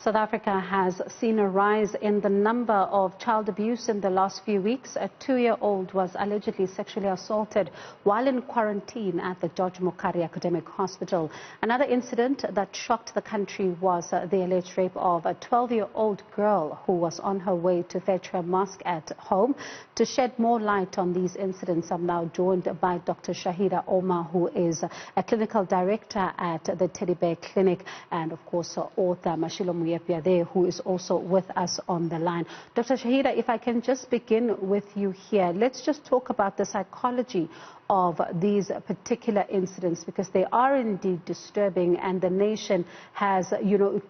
South Africa has seen a rise in the number of child abuse in the last few weeks. A 2-year-old was allegedly sexually assaulted while in quarantine at the George Mokari Academic Hospital. Another incident that shocked the country was the alleged rape of a 12-year-old girl who was on her way to fetch her mask at home. To shed more light on these incidents, I'm now joined by Dr. Shaheda Omar, who is a clinical director at the Teddy Bear Clinic, and of course author Mashilo Moepya there, who is also with us on the line. Dr. Shaheda, if I can just begin with you here, let's just talk about the psychology of these particular incidents, because they are indeed disturbing, and the nation has,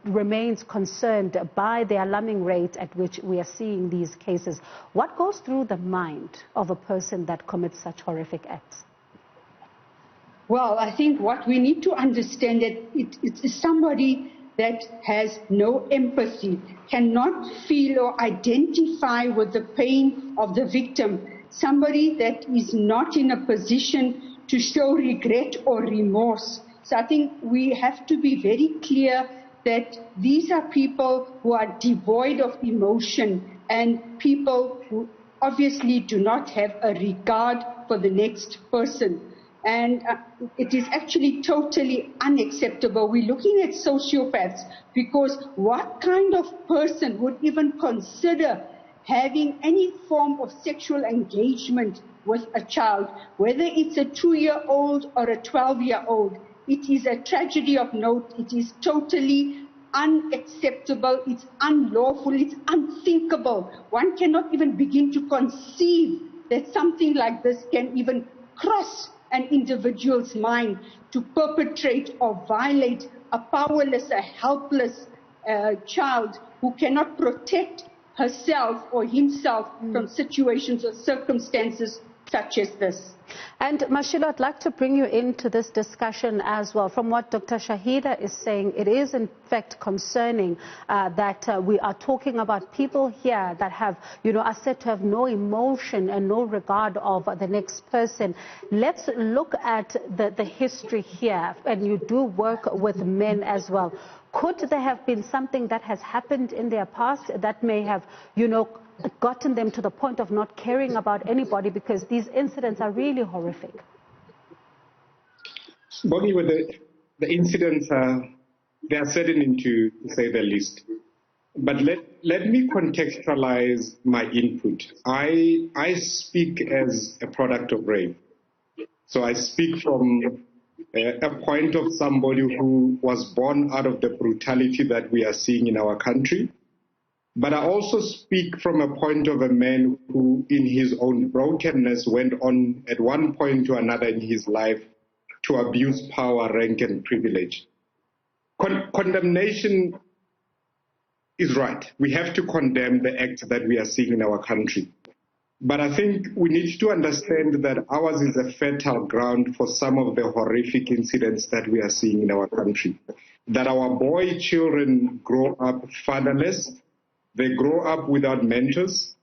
remains concerned by the alarming rate at which we are seeing these cases. What goes through the mind of a person that commits such horrific acts? Well, I think what we need to understand that it is somebody that has no empathy, cannot feel or identify with the pain of the victim, somebody that is not in a position to show regret or remorse. So I think we have to be very clear that these are people who are devoid of emotion and people who obviously do not have a regard for the next person. And it is actually totally unacceptable. We're looking at sociopaths, because what kind of person would even consider having any form of sexual engagement with a child, whether it's a 2-year-old or a 12-year-old? It is a tragedy of note. It is totally unacceptable. It's unlawful. It's unthinkable. One cannot even begin to conceive that something like this can even cross an individual's mind, to perpetrate or violate a powerless, a helpless child who cannot protect herself or himself from situations or circumstances such as this. And Mashilo, I'd like to bring you into this discussion as well. From what Dr. Shaheda is saying, it is in fact concerning that we are talking about people here that have, are said to have no emotion and no regard of the next person. Let's look at the history here, and you do work with men as well. Could there have been something that has happened in their past that may have, gotten them to the point of not caring about anybody, because these incidents are really horrific? Bonnie, with the incidents, they are saddening to say the least. But let me contextualize my input. I speak as a product of rape. So I speak from a point of somebody who was born out of the brutality that we are seeing in our country. But I also speak from a point of a man who, in his own brokenness, went on at one point or another in his life to abuse power, rank, and privilege. Condemnation is right. We have to condemn the acts that we are seeing in our country. But I think we need to understand that ours is a fertile ground for some of the horrific incidents that we are seeing in our country. That our boy children grow up fatherless, they grow up without mentors,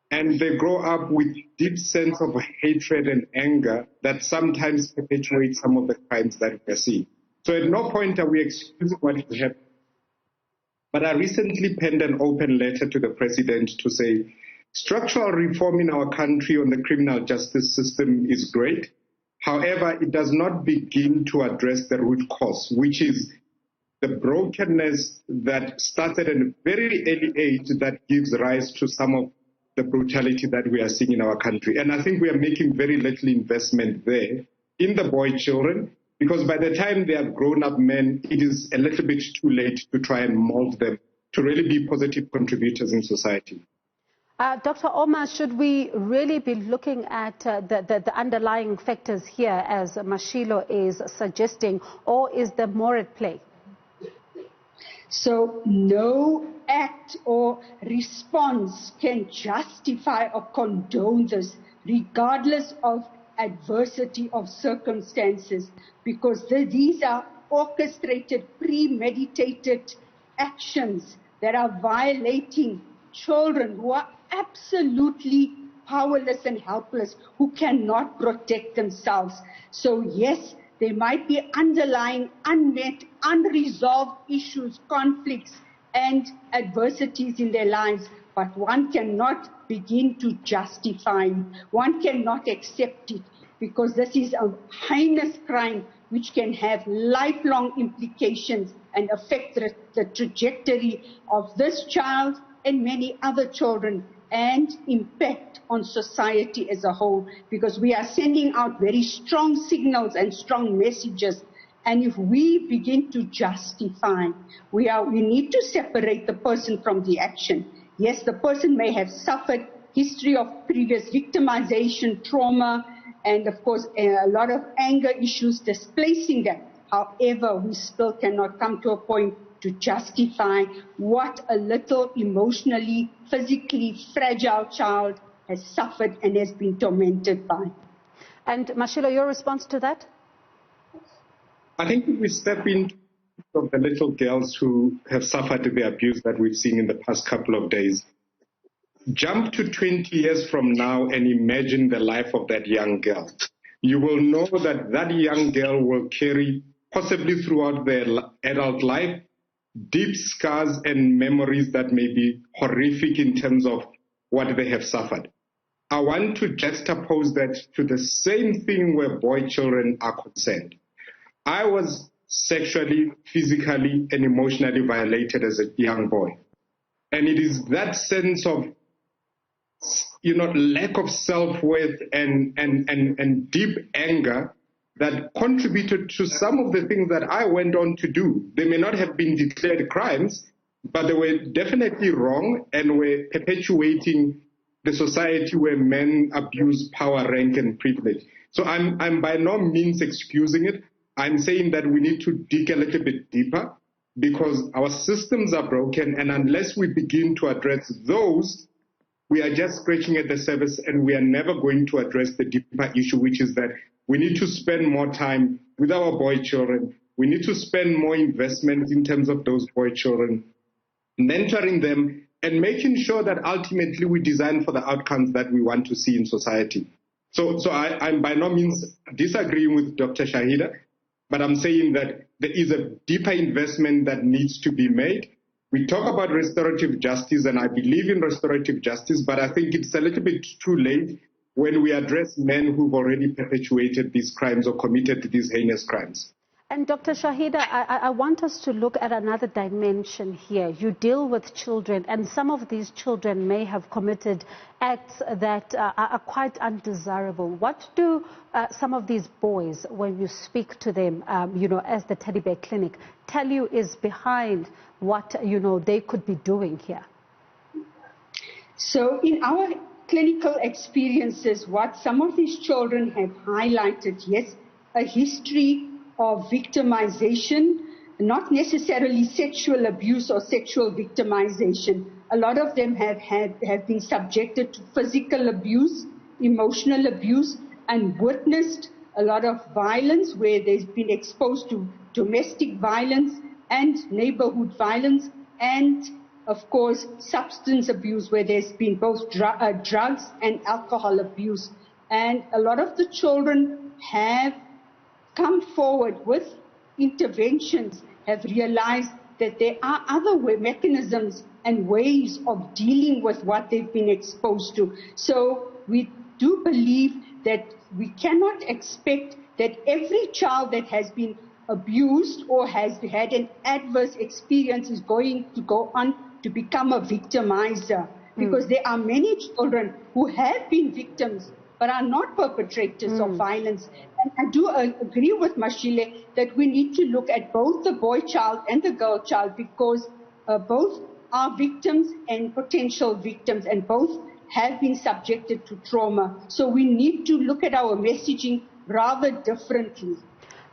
and they grow up with deep sense of hatred and anger that sometimes perpetuate some of the crimes that we are seeing. So at no point are we excusing what has happened. But I recently penned an open letter to the president to say, structural reform in our country on the criminal justice system is great. However, it does not begin to address the root cause, which is the brokenness that started at a very early age that gives rise to some of the brutality that we are seeing in our country. And I think we are making very little investment there in the boy children, because by the time they are grown-up men, it is a little bit too late to try and mold them to really be positive contributors in society. Dr. Omar, should we really be looking at the underlying factors here, as Mashilo is suggesting, or is there more at play? So no act or response can justify or condone this, regardless of adversity of circumstances, because these are orchestrated, premeditated actions that are violating children who are absolutely powerless and helpless, who cannot protect themselves. So yes, there might be underlying, unmet, unresolved issues, conflicts, and adversities in their lives, but one cannot begin to justify it. One cannot accept it, because this is a heinous crime which can have lifelong implications and affect the trajectory of this child and many other children, and impact on society as a whole, because we are sending out very strong signals and strong messages. And if we begin to justify, we need to separate the person from the action. Yes, the person may have suffered history of previous victimization, trauma, and of course a lot of anger issues displacing them. However, we still cannot come to a point to justify what a little emotionally, physically fragile child has suffered and has been tormented by. And Mashilo, your response to that? I think if we step into the little girls who have suffered the abuse that we've seen in the past couple of days, jump to 20 years from now and imagine the life of that young girl. You will know that that young girl will carry, possibly throughout their adult life, deep scars and memories that may be horrific in terms of what they have suffered. I want to juxtapose that to the same thing where boy children are concerned. I was sexually, physically, and emotionally violated as a young boy. And it is that sense of, lack of self-worth and deep anger that contributed to some of the things that I went on to do. They may not have been declared crimes, but they were definitely wrong and were perpetuating the society where men abuse power, rank, and privilege. So I'm by no means excusing it. I'm saying that we need to dig a little bit deeper, because our systems are broken, and unless we begin to address those, we are just scratching at the surface, and we are never going to address the deeper issue, which is that we need to spend more time with our boy children. We need to spend more investment in terms of those boy children, mentoring them, and making sure that ultimately we design for the outcomes that we want to see in society. So I'm by no means disagreeing with Dr. Shaheda, but I'm saying that there is a deeper investment that needs to be made. We talk about restorative justice, and I believe in restorative justice, but I think it's a little bit too late when we address men who've already perpetuated these crimes or committed these heinous crimes. And Dr. Shaheda, I want us to look at another dimension here. You deal with children, and some of these children may have committed acts that are quite undesirable. What do some of these boys, when you speak to them, as the Teddy Bear Clinic, tell you is behind what, they could be doing here? So in our clinical experiences, what some of these children have highlighted, yes, a history of victimization, not necessarily sexual abuse or sexual victimization. A lot of them have been subjected to physical abuse, emotional abuse, and witnessed a lot of violence where they've been exposed to domestic violence and neighborhood violence, and of course substance abuse where there's been both drugs and alcohol abuse. And a lot of the children have come forward with interventions, have realized that there are other mechanisms and ways of dealing with what they've been exposed to. So we do believe that we cannot expect that every child that has been abused or has had an adverse experience is going to go on to become a victimizer, because there are many children who have been victims but are not perpetrators of violence. And I do agree with Mashilo that we need to look at both the boy child and the girl child, because both are victims and potential victims, and both have been subjected to trauma. So we need to look at our messaging rather differently.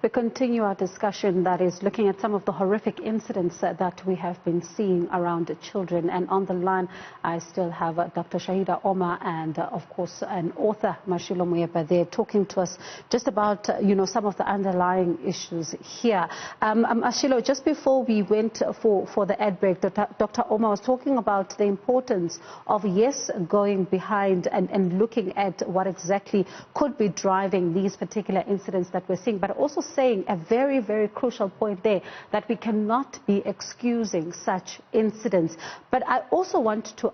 We continue our discussion that is looking at some of the horrific incidents that we have been seeing around children. And on the line, I still have Dr. Shaheda Omar and, of course, an author, Mashilo Moepya. They're talking to us just about, some of the underlying issues here. Mashilo, just before we went for the ad break, Dr. Omar was talking about the importance of, yes, going behind and looking at what exactly could be driving these particular incidents that we're seeing, but also saying a very, very crucial point there, that we cannot be excusing such incidents. But I also want to,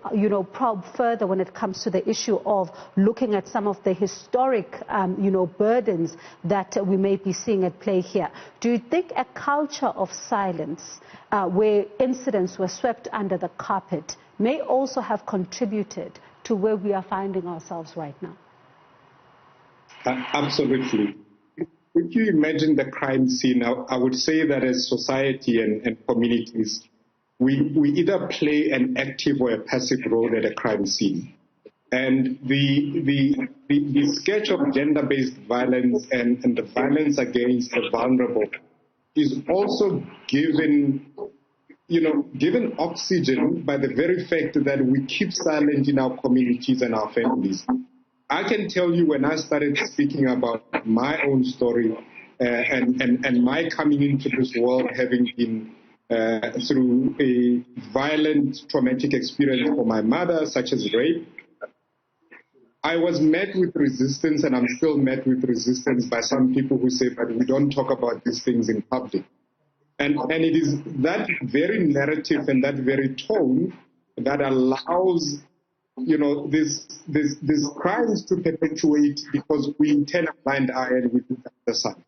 probe further when it comes to the issue of looking at some of the historic, burdens that we may be seeing at play here. Do you think a culture of silence where incidents were swept under the carpet may also have contributed to where we are finding ourselves right now? Absolutely. If you imagine the crime scene, I would say that as society and communities, we either play an active or a passive role at a crime scene. And the sketch of gender-based violence and the violence against the vulnerable is also given oxygen by the very fact that we keep silent in our communities and our families. I can tell you, when I started speaking about my own story and my coming into this world, having been through a violent, traumatic experience for my mother, such as rape, I was met with resistance, and I'm still met with resistance by some people who say that we don't talk about these things in public. And it is that very narrative and that very tone that allows these crimes to perpetuate, because we turn a blind eye and we look at the sun.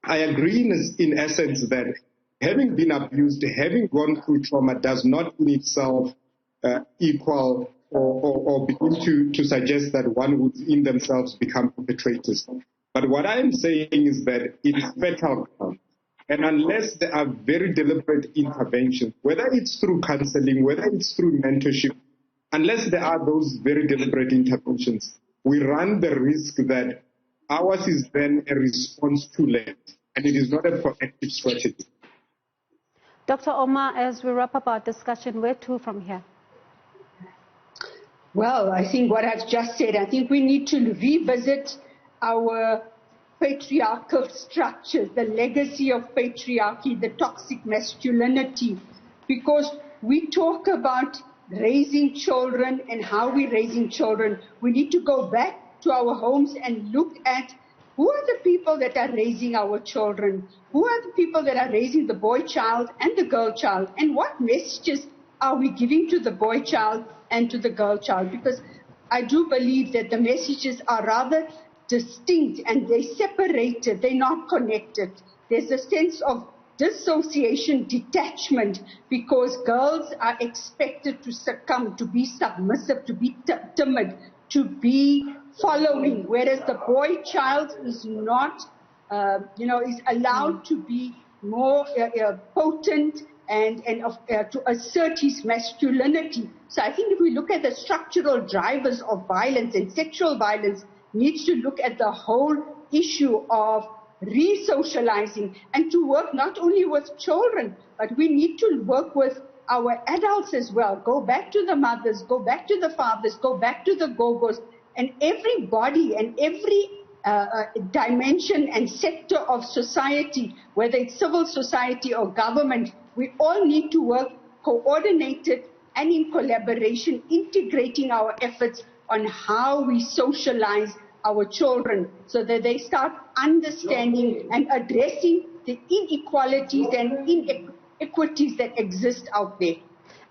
I agree in essence that having been abused, having gone through trauma does not in itself equal or begin to suggest that one would in themselves become perpetrators. But what I am saying is that it is fertile ground. And unless there are very deliberate interventions, whether it's through counseling, whether it's through mentorship, unless there are those very deliberate interventions, we run the risk that ours is then a response too late, and it is not a proactive strategy. Dr. Omar, as we wrap up our discussion, where to from here? Well, I think what I've just said, I think we need to revisit our patriarchal structures, the legacy of patriarchy, the toxic masculinity, because we talk about raising children and how we're raising children. We need to go back to our homes and look at who are the people that are raising our children, who are the people that are raising the boy child and the girl child, and what messages are we giving to the boy child and to the girl child, because I do believe that the messages are rather distinct and they're separated, they're not connected. There's a sense of dissociation, detachment, because girls are expected to succumb, to be submissive, to be timid, to be following, whereas the boy child is not, is allowed to be more potent and to assert his masculinity. So I think if we look at the structural drivers of violence, and sexual violence needs to look at the whole issue of re-socializing, and to work not only with children, but we need to work with our adults as well. Go back to the mothers, go back to the fathers, go back to the gogos, and everybody and every dimension and sector of society, whether it's civil society or government, we all need to work coordinated and in collaboration, integrating our efforts on how we socialize our children so that they start understanding and addressing the inequalities and inequities that exist out there.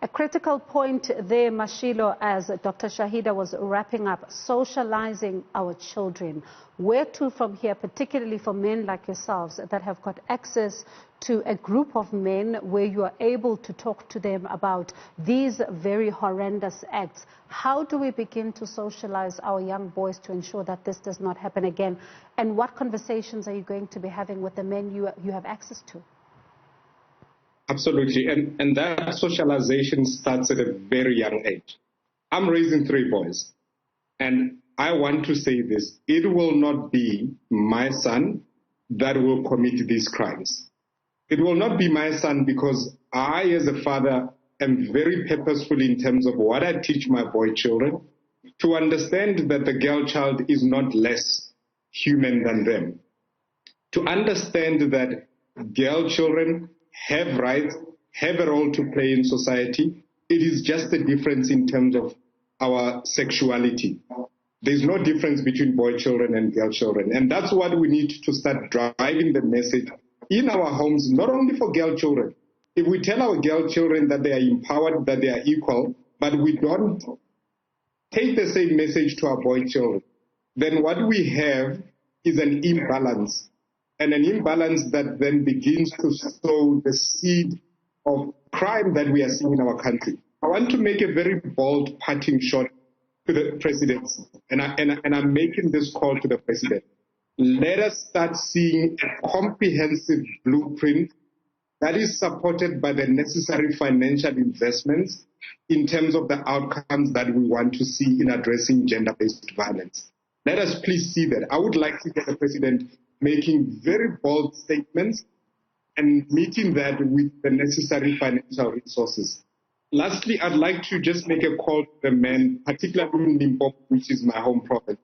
A critical point there, Mashilo, as Dr. Shaheda was wrapping up, socializing our children. Where to from here, particularly for men like yourselves that have got access to a group of men where you are able to talk to them about these very horrendous acts? How do we begin to socialize our young boys to ensure that this does not happen again? And what conversations are you going to be having with the men you have access to? Absolutely, and that socialization starts at a very young age. I'm raising 3 boys, and I want to say this: it will not be my son that will commit these crimes. It will not be my son, because I, as a father, am very purposeful in terms of what I teach my boy children, to understand that the girl child is not less human than them, to understand that girl children have rights, have a role to play in society. It is just a difference in terms of our sexuality. There's no difference between boy children and girl children. And that's what we need to start driving the message in our homes, not only for girl children. If we tell our girl children that they are empowered, that they are equal, but we don't take the same message to our boy children, then what we have is an imbalance, and an imbalance that then begins to sow the seed of crime that we are seeing in our country. I want to make a very bold parting shot to the president, and I'm making this call to the president. Let us start seeing a comprehensive blueprint that is supported by the necessary financial investments in terms of the outcomes that we want to see in addressing gender-based violence. Let us please see that. I would like to get the president making very bold statements and meeting that with the necessary financial resources. Lastly, I'd like to just make a call to the men, particularly in Limpopo, which is my home province.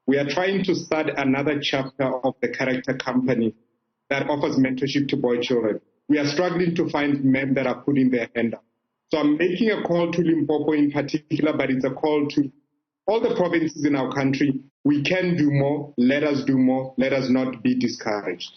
We are trying to start another chapter of the Character Company that offers mentorship to boy children. We are struggling to find men that are putting their hand up. So I'm making a call to Limpopo in particular, but it's a call to all the provinces in our country. We can do more. Let us do more. Let us not be discouraged.